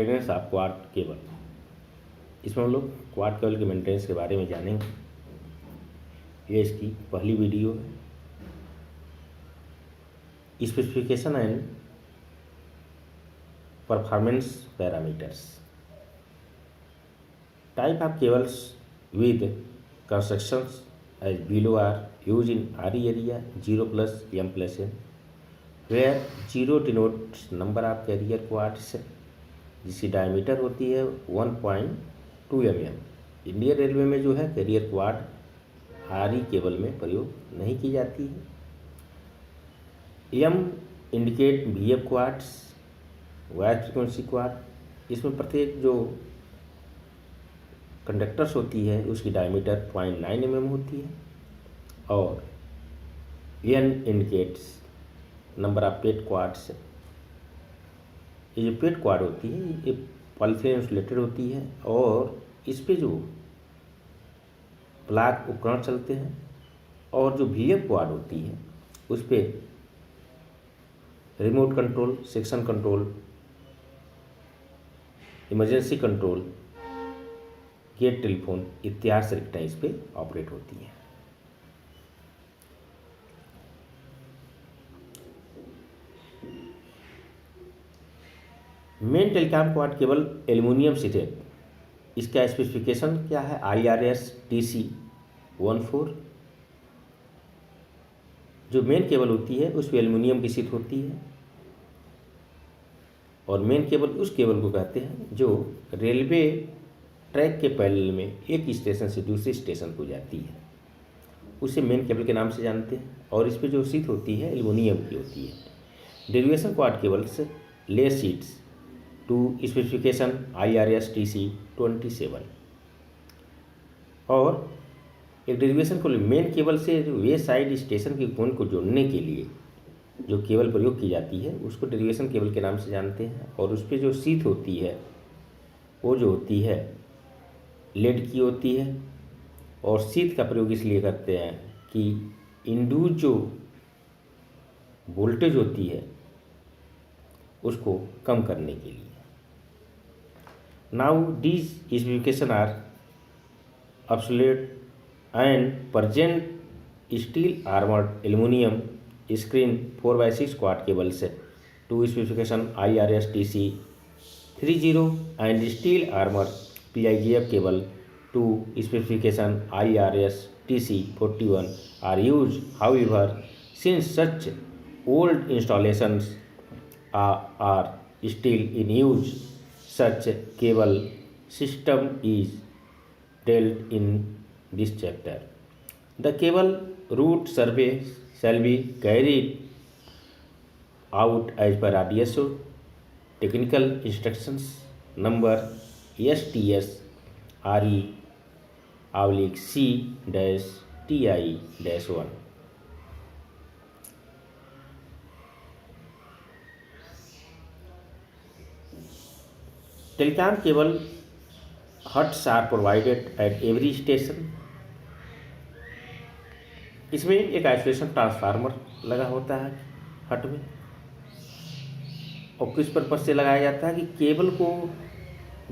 Maintenance of quad cable. इसमें हम लोग क्वाड केबल के मेंटेनेंस के बारे में जानेंगे। ये इसकी पहली वीडियो है। Specification and performance parameters. Type of cables with constructions as below are used in RE area 0+M+N where 0 denotes number of carrier quads जिसकी डायमीटर होती है 1.2 mm। इंडियन रेलवे में जो है कैरियर क्वाड RE केबल में प्रयोग नहीं की जाती है। M indicate VF quads, wire frequency quad. इसमें प्रत्येक जो कंडक्टर्स होती है उसकी डायमीटर 0.9 mm होती है। और N indicates number of paired quads. ये जो पेड क्वाड होती है ये पॉलीथिलीन इंसुलेटेड होती है और इस पे जो ब्लॉक उपकरण चलते हैं। और जो VF क्वाड होती है उस पे remote control, section control, emergency control, gate telephone इत्यादि सर्किटें इस पे ऑपरेट होती हैं। Main telecom quad cable aluminium sheathed. इसका स्पेसिफिकेशन क्या है? IRS TC 14। जो मेन केबल होती है उस पर एल्युमिनियम की सीट होती है। और मेन केबल उस केबल को कहते हैं जो रेलवे ट्रैक के पैरेलल में एक स्टेशन से दूसरे स्टेशन को जाती है, उसे मेन केबल के नाम से जानते हैं। और इस पर जो सीट होती है एल्युमिनियम की होती है। Derivation quad cables lead sheaths to specification IRS TC 27। और एक डेरिवेशन को मेन केबल से वे साइड स्टेशन के कोण को जोड़ने के लिए जो केबल प्रयोग की जाती है उसको डेरिवेशन केबल के नाम से जानते हैं। और उस पर जो सीट होती है वो जो होती है लेड की होती है। और सीट का प्रयोग इसलिए करते हैं कि इंड्यूस जो वोल्टेज होती है उसको कम करने के लिए। Now these specifications are obsolete and present steel armored aluminum screen 4x6 quad cables to specification IRS TC 30 and steel armor PIGF cable to specification IRS TC 41 are used. However, since such old installations are still in use, such cable system is dealt in this chapter. The cable route survey shall be carried out as per RDSO technical instructions number STS RE/C-TI-1। Telecom cable huts are provided at every station। इसमें एक isolation transformer लगा होता है हट में। और किस purpose से लगाया जाता है कि केबल को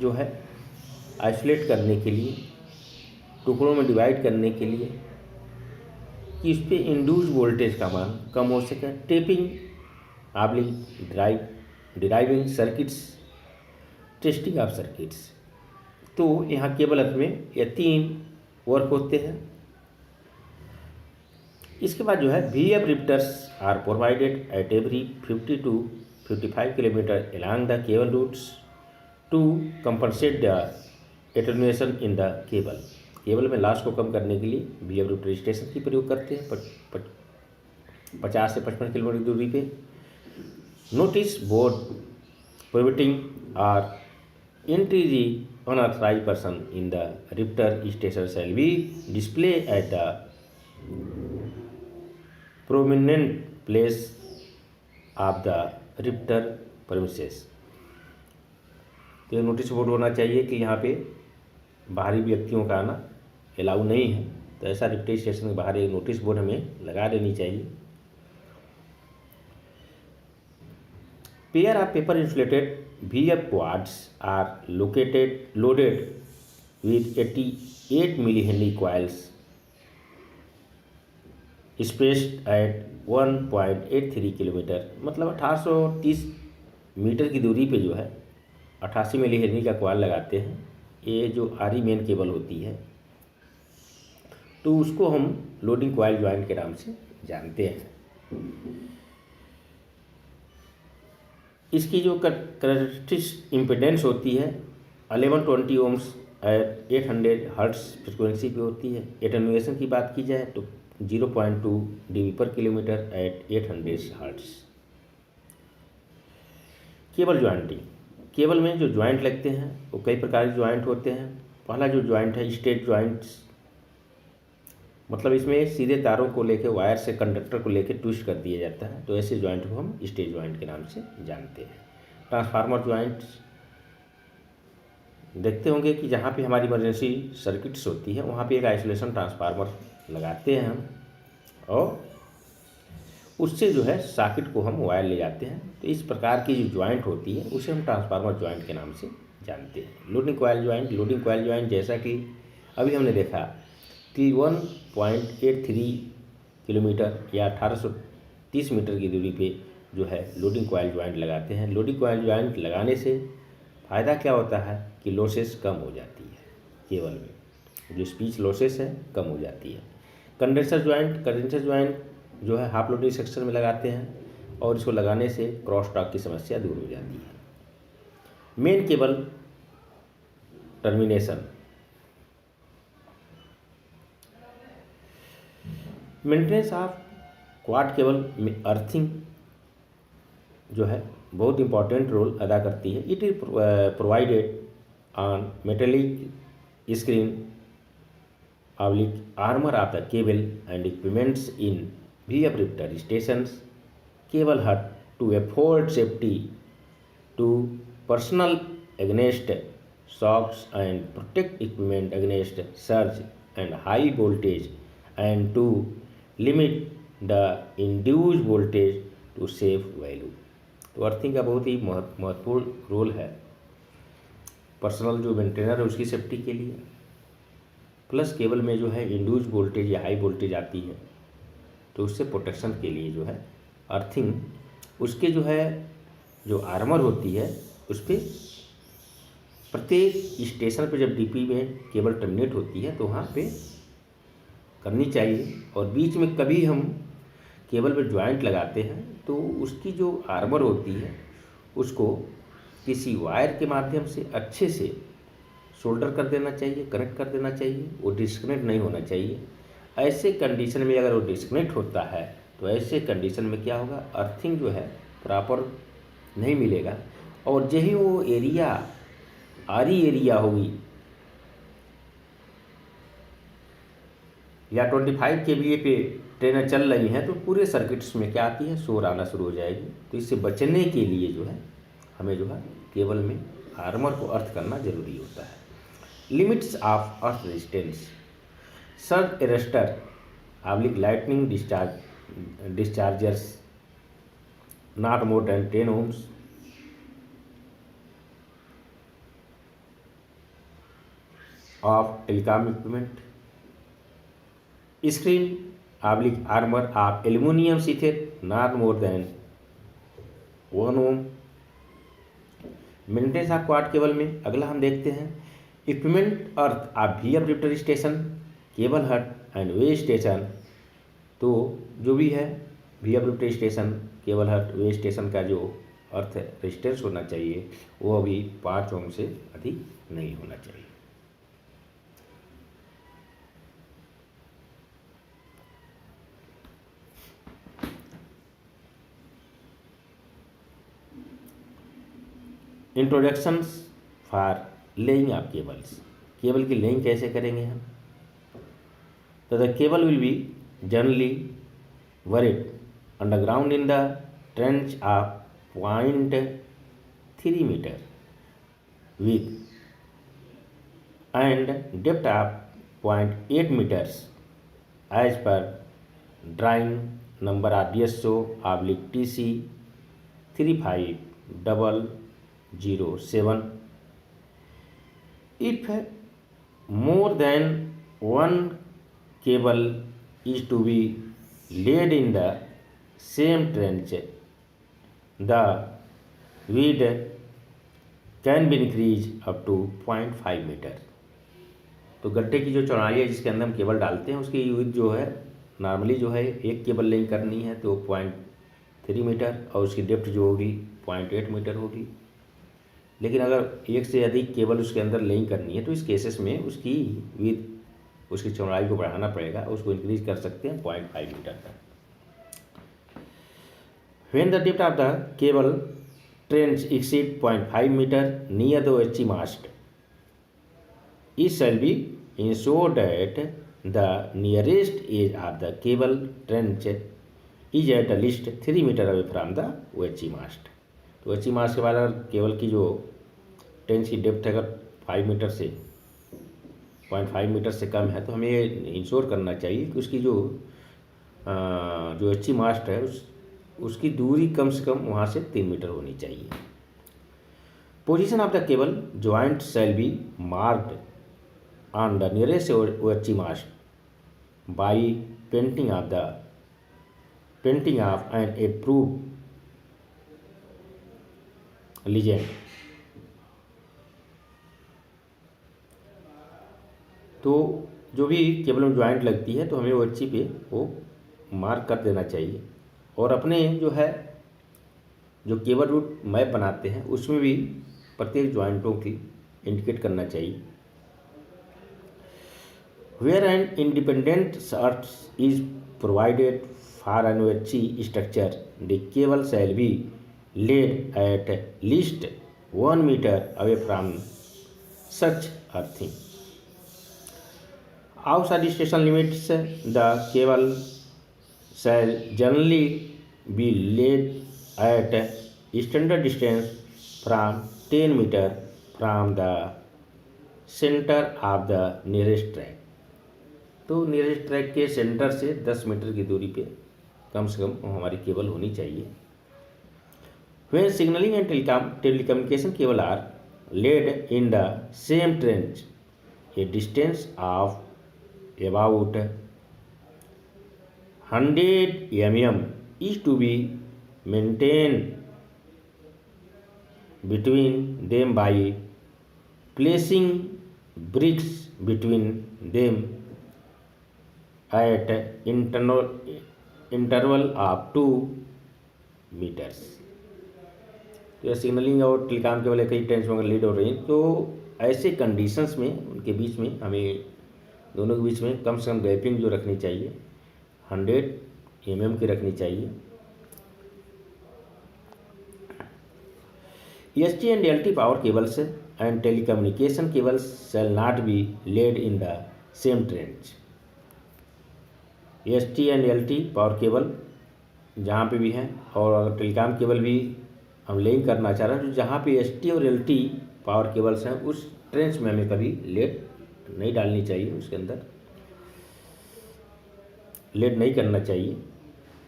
जो है आइसोलेट करने के लिए, टुकड़ों में डिवाइड करने के लिए, कि इस पर इंड्यूस वोल्टेज का मान कम हो सके। Tapping deriving circuits, testing of circuits. तो यहाँ केबल हट में ये 3 वर्क होते हैं। इसके बाद जो है VF repeaters are provided at every 50 to 55 kilometre along the cable routes to compensate the attenuation in the cable। Cable में लॉस को कम करने के लिए VF रिपीटर स्टेशन की प्रयोग करते हैं 50 से 55 किलोमीटर दूरी पे। नोटिस बोर्ड प्रोहिबिटिंग और entry the unauthorized person in the repeater station shall be displayed at the prominent place of the repeater premises। तो ये नोटिस बोर्ड होना चाहिए कि यहाँ पे बाहरी व्यक्तियों का आना अलाउ नहीं है। तो ऐसा रिपीटर स्टेशन के बाहर एक नोटिस बोर्ड हमें लगा देनी चाहिए। Pair of paper insulated VF quads are loaded with 88 millihenry coils spaced at 1.83 kilometre, मतलब 1830 मीटर की दूरी पे जो है 88 मिलीहेनरी का कॉइल लगाते हैं। ये जो आरी मेन केबल होती है तो उसको हम लोडिंग कॉइल ज्वाइंट के नाम से जानते हैं। इसकी जो करेक्टरिस्टिक इम्पीडेंस होती है 1120 ओम्स एट 800 हर्ट्ज फ्रिक्वेंसी पे होती है। एटेन्यूएशन की बात की जाए तो 0.2 dB per kilometre at 800 hertz. Cable jointing, cable में जो ज्वाइंट लगते हैं वो कई प्रकार के ज्वाइंट होते हैं। पहला जो ज्वाइंट है स्ट्रेट ज्वाइंट्स, मतलब इसमें सीधे तारों को लेकर वायर से कंडक्टर को लेकर ट्विस्ट कर दिया जाता है, तो ऐसे ज्वाइंट को हम स्ट्रेट ज्वाइंट के नाम से जानते हैं। ट्रांसफार्मर ज्वाइंट्स देखते होंगे कि जहाँ पे हमारी इमरजेंसी सर्किट्स होती है वहाँ पे एक आइसोलेशन ट्रांसफार्मर लगाते हैं हम, और उससे जो है सॉकेट को हम वायर ले जाते हैं। तो इस प्रकार की जो ज्वाइंट होती है उसे हम ट्रांसफार्मर ज्वाइंट के नाम से जानते हैं। लोडिंग कॉइल ज्वाइंट जैसा कि अभी हमने देखा कि 1.83 किलोमीटर या 1830 मीटर की दूरी पे जो है लोडिंग कॉइल ज्वाइंट लगाते हैं। लोडिंग कॉइल ज्वाइंट लगाने से फ़ायदा क्या होता है कि लॉसेस कम हो जाती है, केबल में जो स्पीच लॉसेस है कम हो जाती है। कंडेंसर ज्वाइंट जो है हाफ लोडिंग सेक्शन में लगाते हैं और इसको लगाने से क्रॉस टॉक की समस्या दूर हो जाती है। Main cable termination, maintenance of quad cable में अर्थिंग जो है बहुत इंपॉर्टेंट रोल अदा करती है। It is provided on metallic screen armour of the cable and equipments in VF repeater stations, cable hut to afford safety to personnel against shocks and protect equipment against surge and high voltage and to limit the induced voltage to safe value। तो earthing का बहुत ही महत्वपूर्ण role है personal जो maintainer है उसकी safety के लिए, प्लस केबल में जो है इंड्यूस्ड वोल्टेज या हाई वोल्टेज आती है तो उससे प्रोटेक्शन के लिए जो है अर्थिंग, उसके जो है जो आर्मर होती है उस पर प्रत्येक स्टेशन पे जब डीपी में केबल टर्मिनेट होती है तो वहाँ पे करनी चाहिए। और बीच में कभी हम केबल पे ज्वाइंट लगाते हैं तो उसकी जो आर्मर होती है उसको किसी वायर के माध्यम से अच्छे से सोल्डर कर देना चाहिए, कनेक्ट कर देना चाहिए, वो डिस्कनेक्ट नहीं होना चाहिए। ऐसे कंडीशन में अगर वो डिस्कनेक्ट होता है तो ऐसे कंडीशन में क्या होगा, अर्थिंग जो है प्रॉपर नहीं मिलेगा और यही वो एरिया आरी एरिया होगी या 25 kVA पे ट्रेनें चल रही हैं तो पूरे सर्किट्स में क्या आती है, शोर आना शुरू हो जाएगी। तो इससे बचने के लिए जो है हमें जो है केबल में आर्मर को अर्थ करना जरूरी होता है। Limits of earth resistance, surge arrester lightning dischargers not more than 10 ohms, of telecom equipment, screen armor of aluminum sheath not more than 1 ohm। Maintenance of quad cable में अगला हम देखते हैं equipment earth of VF repeater station, cable हट and way station. तो जो भी है VF रिपीटर स्टेशन, केबल हट, वे स्टेशन का जो अर्थ रेजिस्टेंस होना चाहिए वो अभी 5 ओम से अधिक नहीं होना चाहिए। Introductions for laying of cables, cable की लेइंग कैसे करेंगे हम। तो the cable will be generally buried underground in the trench of 0.3 meter width and depth of 0.8 meters as per drawing number DSO/TC 3500 0.07. If more than one cable is to be laid in the same trench, the width can be increased up to 0.5 metre. तो गड्ढे की जो चौड़ाई है जिसके अंदर हम cable डालते हैं उसकी विड्थ जो है नॉर्मली जो है एक केबल लेइंग करनी है तो 0.3 मीटर और उसकी डेप्थ जो होगी 0.8 मीटर होगी. लेकिन अगर एक से अधिक केबल उसके अंदर लेइंग करनी है तो इस केसेस में उसकी विड्थ उसकी चौड़ाई को बढ़ाना पड़ेगा, उसको इंक्रीज कर सकते हैं 0.5 मीटर तक. When the depth of the cable trench exceed 0.5 meter near the OHE mast, it shall be ensured that the nearest edge of the cable trench is at least 3 meter away from the OHE mast. तो OHE mast के बाद अगर cable की जो trench की depth अगर 5 metre से 0.5 metre से कम है तो हमें इंश्योर करना चाहिए कि उसकी जो OHE mast है उसकी दूरी कम से कम वहाँ से 3 मीटर होनी चाहिए. Position of the cable joint shall be marked on the nearest OHE mast by painting of an approved legend. तो जो भी केबल में ज्वाइंट लगती है तो हमें OHE पे वो मार्क कर देना चाहिए और अपने जो है जो केबल रूट मैप बनाते हैं उसमें भी प्रत्येक ज्वाइंटों की इंडिकेट करना चाहिए. Where an independent earth is provided for an OHE structure the cable shall be laid at least 1 meter away from such earthing. Outside station limits, the cable shall generally be laid at standard distance from 10 meter from the center of the nearest track. तो nearest track के centre से 10 metre की दूरी पे कम से कम हमारी cable होनी चाहिए. When signaling and telecommunication cable are laid in the same trench, a distance of about 100 mm is to be maintained between them by placing bricks between them at interval of 2 meters. तो signalling और telecom cable कई trench में अगर lead हो रही हैं तो ऐसे कंडीशंस में उनके बीच में हमें दोनों के बीच में कम से कम गैपिंग जो रखनी चाहिए 100 mm की रखनी चाहिए. ST and LT power cables and telecommunication cables shall not be laid in the same trench. ST and LT power cable जहाँ पे भी हैं और अगर टेलीकॉम केबल भी हम लेइंग करना चाह रहे हैं तो जहाँ पे ST और LT पावर केबल्स हैं उस ट्रेंच में हमें कभी लेड नहीं डालनी चाहिए, उसके अंदर लेड नहीं करना चाहिए.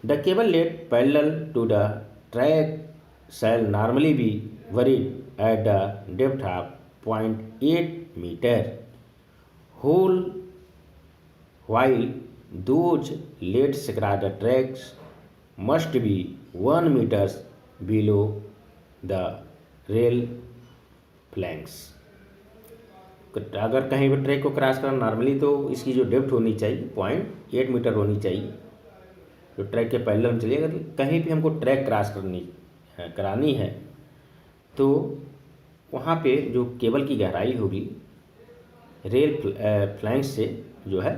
The cable laid parallel to the track shall normally be buried at the depth of 0.8 metre hole while those laid across the tracks must be 1 meters below the rail flanks. अगर कहीं पर track को cross करना normally तो इसकी जो depth होनी चाहिए 0.8 मीटर होनी चाहिए जो ट्रैक के पैरेलल में चलिएगा. तो कहीं भी हमको ट्रैक क्रॉस करानी है तो वहाँ पे जो केबल की गहराई होगी रेल फ्लैंक्स से जो है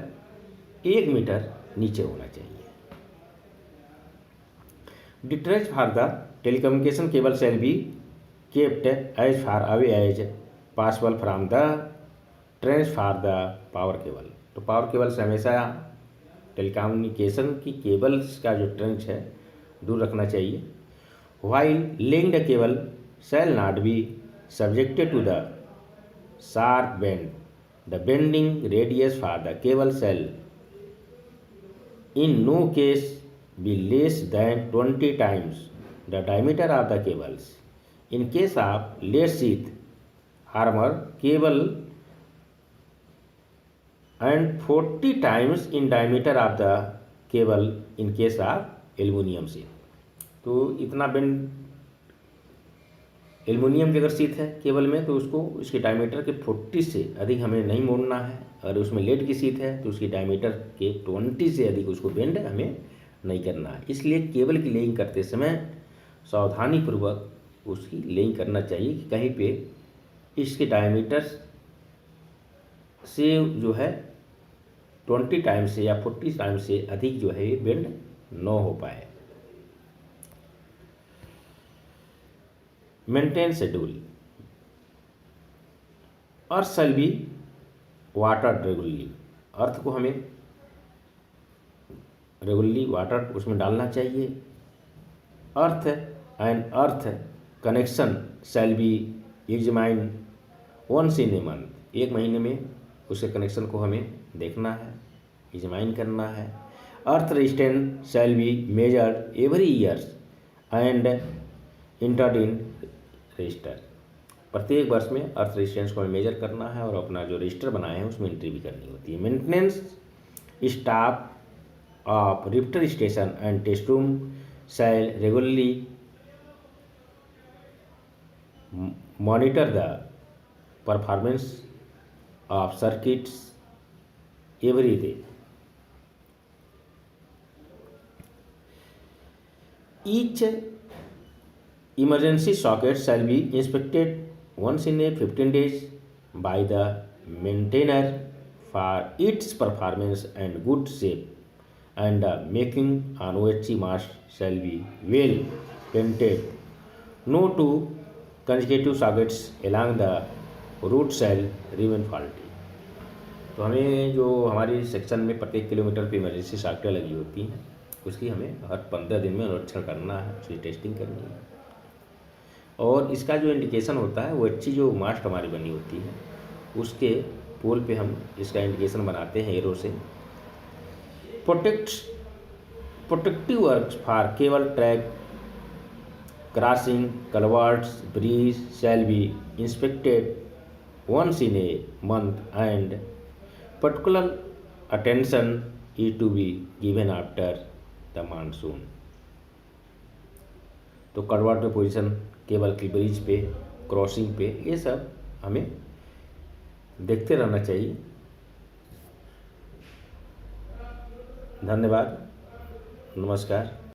1 मीटर नीचे होना चाहिए. The trench for the telecommunication cable shall be kept as far away as possible from the trench for the power cable. तो पावर केबल से हमेशा टेलीकम्युनिकेशन की केबल्स का जो ट्रेंच है दूर रखना चाहिए. While laying the cable shall not be subjected to the sharp bend. The bending radius for the cable shall in no case be less than 20 times the diameter of the cables. in case of lead sheath armor cable and 40 times in diameter of the cable in case of aluminium sheath। तो इतना bend aluminium की अगर sheet है cable में तो उसको उसके diameter के 40 से अधिक हमें नहीं मोड़ना है। अगर उसमें लेड की शीट है तो उसकी डायमीटर के 20 से अधिक उसको बेंड हमें नहीं करना है। इसलिए केबल की लेइंग करते समय सावधानीपूर्वक उसकी लेइंग करना चाहिए कि कहीं पे इसके डायमीटर से जो है 20 टाइम से या 40 टाइम से अधिक जो है ये बेंड न हो पाए। Maintain schedule earth shall be water regularly. Earth को हमें रेगुलरली वाटर उसमें डालना चाहिए। Earth and earth connection shall be examine once in a month. एक महीने में उसके कनेक्शन को हमें देखना है, एग्जामाइन करना है। Earth resistance shall be measured every years and entered in register. प्रत्येक वर्ष में अर्थ रेजिस्टेंस को हमें मेजर करना है और अपना जो रजिस्टर बनाए हैं उसमें एंट्री भी करनी होती है। मेंटेनेंस स्टाफ ऑफ रिफ्टर station and test room shall regularly monitor the performance of circuits every day. Each emergency socket shall be inspected once in a 15 days by the maintainer for its performance and good shape and the making on OHC mast shall be well painted. No two consecutive sockets along the route shall remain faulty। तो हमें जो हमारी section में प्रत्येक kilometre पे emergency सॉकेटें लगी होती हैं उसकी हमें हर 15 दिन में अनुरक्षण करना है, उसकी टेस्टिंग करनी है। और इसका जो इंडिकेशन होता है वो अच्छी जो मास्ट हमारी बनी होती है उसके पोल पे हम इसका इंडिकेशन बनाते हैं एरो से। Protective works for cable track crossing culverts bridge shall be inspected once in a month and particular attention is to be given after the monsoon. तो कलवर्ट पे पोजीशन, केबल की ब्रिज पे, crossing पे, ये सब हमें देखते रहना चाहिए। धन्यवाद, नमस्कार।